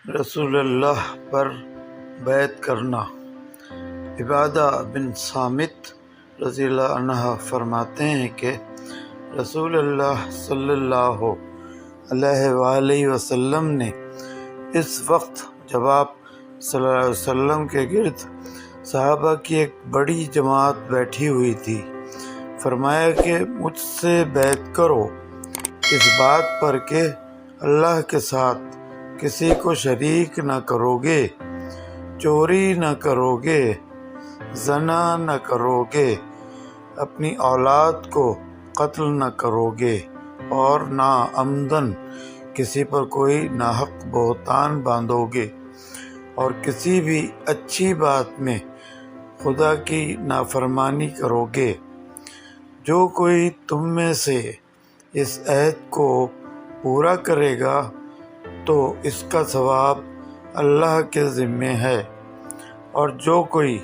رسول اللہ پر بیعت کرنا۔ عبادہ بن صامت رضی اللہ عنہ فرماتے ہیں کہ رسول اللہ صلی اللہ علیہ وآلہ وسلم نے اس وقت جب آپ صلی اللہ علیہ وسلم کے گرد صحابہ کی ایک بڑی جماعت بیٹھی ہوئی تھی، فرمایا کہ مجھ سے بیعت کرو اس بات پر کہ اللہ کے ساتھ کسی کو شریک نہ کرو گے، چوری نہ کرو گے، زنا نہ کرو گے، اپنی اولاد کو قتل نہ کرو گے اور نہ عمدن کسی پر کوئی ناحق بہتان باندھو گے، اور کسی بھی اچھی بات میں خدا کی نافرمانی کرو گے۔ جو کوئی تم میں سے اس عہد کو پورا کرے گا تو اس کا ثواب اللہ کے ذمے ہے، اور جو کوئی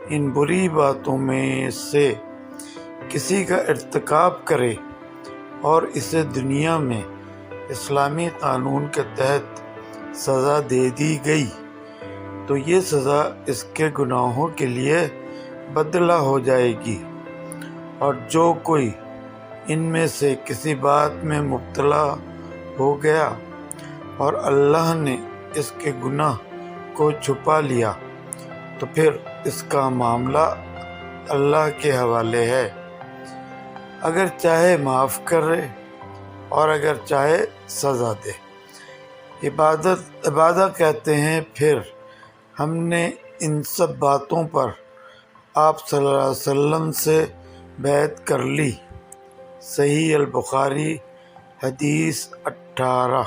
ان بری باتوں میں سے کسی کا ارتکاب کرے اور اسے دنیا میں اسلامی قانون کے تحت سزا دے دی گئی تو یہ سزا اس کے گناہوں کے لیے بدلہ ہو جائے گی، اور جو کوئی ان میں سے کسی بات میں مبتلا ہو گیا اور اللہ نے اس کے گناہ کو چھپا لیا تو پھر اس کا معاملہ اللہ کے حوالے ہے، اگر چاہے معاف کرے اور اگر چاہے سزا دے۔ عبادہ کہتے ہیں پھر ہم نے ان سب باتوں پر آپ صلی اللہ علیہ وسلم سے بیعت کر لی۔ صحیح البخاری حدیث 18۔